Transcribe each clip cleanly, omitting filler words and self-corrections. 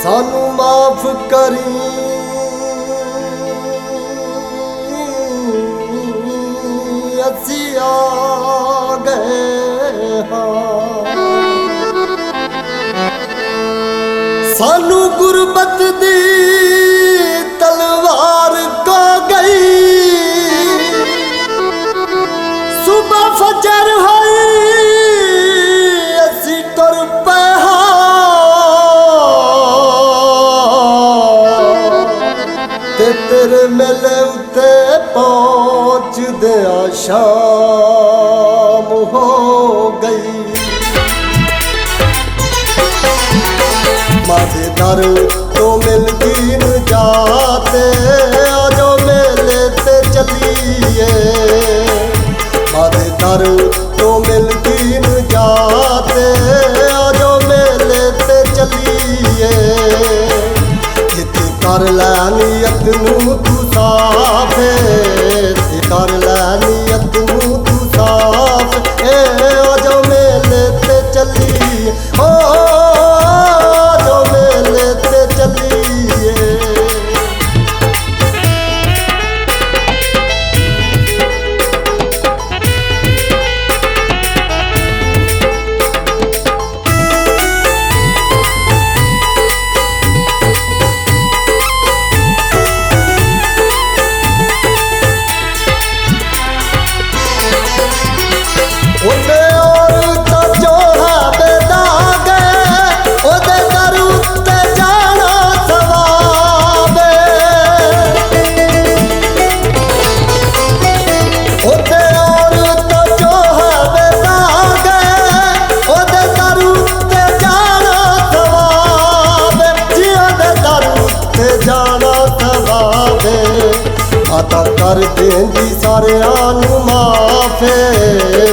सानू माफ करी असी आ गए हाँ। सानू गुरबत दी तलवार को गई, सुबह फजर होई असी तुर पे तेरे मेले उते पहुँच दिया शाम हो गई। माथे दर तो मिलती न जाते आजो मेले ते चलिए। माथे दर तो मिलती न जाते आजो मेले ते चलिए। कर लै नियत नू तू साफ, कर लै नियत नू तू साफ। आजो मेले ते चलिए, ओ आजो मेले ते चलिए। माता कर देंदी सारियां नू माफ,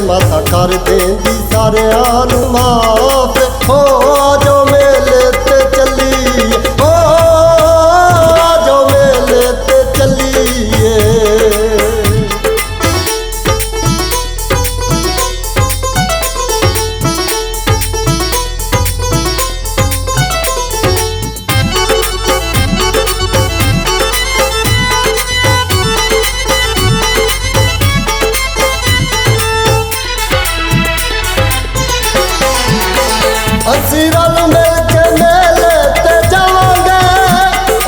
माता कर देंदी सारियां नू माफ। हो आजो मेले ते चलिए, हो आजो मेले ते चलिए। असी रल मिल के मेले ते जावांगे,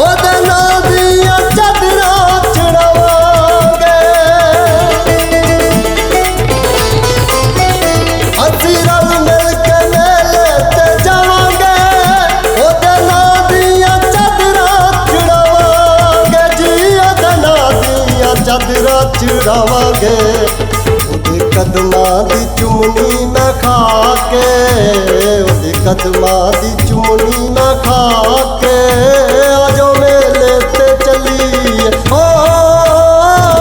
ओदे नां दियां चादरां चढ़ावांगे। असी रल मिल के मेले ते जावांगे, ओदे नां दियां चादरां चढ़ावांगे जी। ओदे नां दियां चादरां चढ़ावांगे। ओदे कदमां दी चुमनी मैं खा के, कदमां दी चुमनी ना खा के आजो मेले ते चलिए, ओ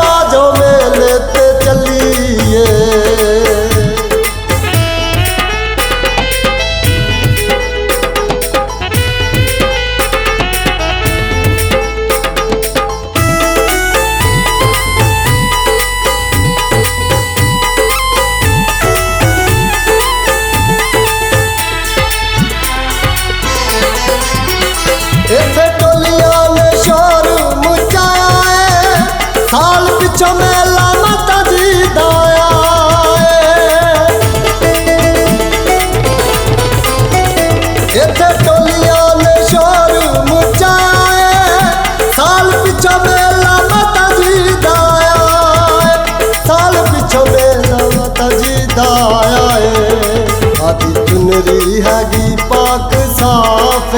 आजो मेले ते चलिए। इत्थे टोलियां ने शोर मचाया है, साल पिछों मेला माता जी दा आया है। इत्थे टोलियां ने शोर मचाया है, साल पिछों मेला माता जी दा आया है। साल पिछों मेला माता जी दा आया है। आदि चुनरी हैगी पाक साफ,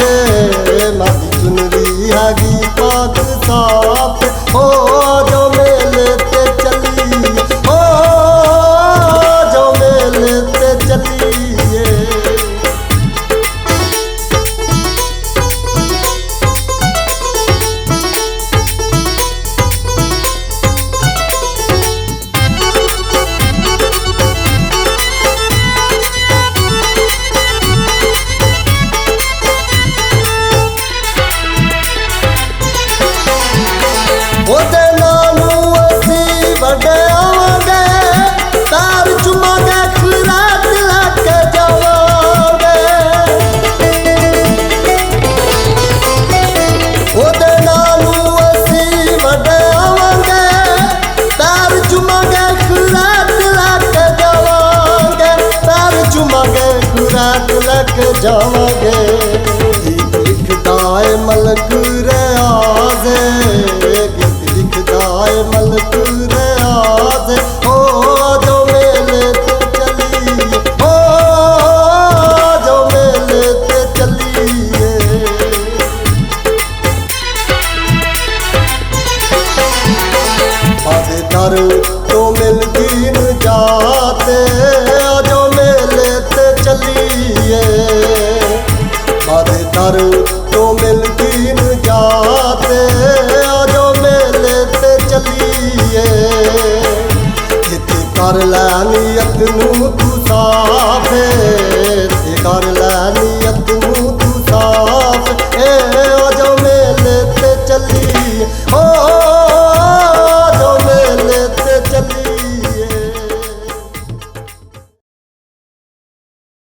मादी चुनरी हैगी पाक साफ। हो आजो मेले ते चलिए, हो आजो मेले ते चलिए। ਜਾਵਾਂਗੇ। ਗੀਤ ਲਿਖਦਾ ਏ ਮਲਕ ਰਿਆਜ਼, ਗੀਤ ਲਿਖਦਾ ਏ ਮਲਕ ਰਿਆਜ਼। ਓ ਆਜੋ ਮੇਲੇ ਤੇ ਚੱਲੀਏ, ਓ ਆਜੋ ਮੇਲੇ ਤੇ ਚੱਲੀਏ। ਆਦੇ ਦਰ ਤੋਂ ਮਿਲਦੀ ਨਜਾਤ, ਆਜੋ ਮੇਲੇ ਤੇ ਚੱਲੀਏ। ਆਦੇ ਦਰ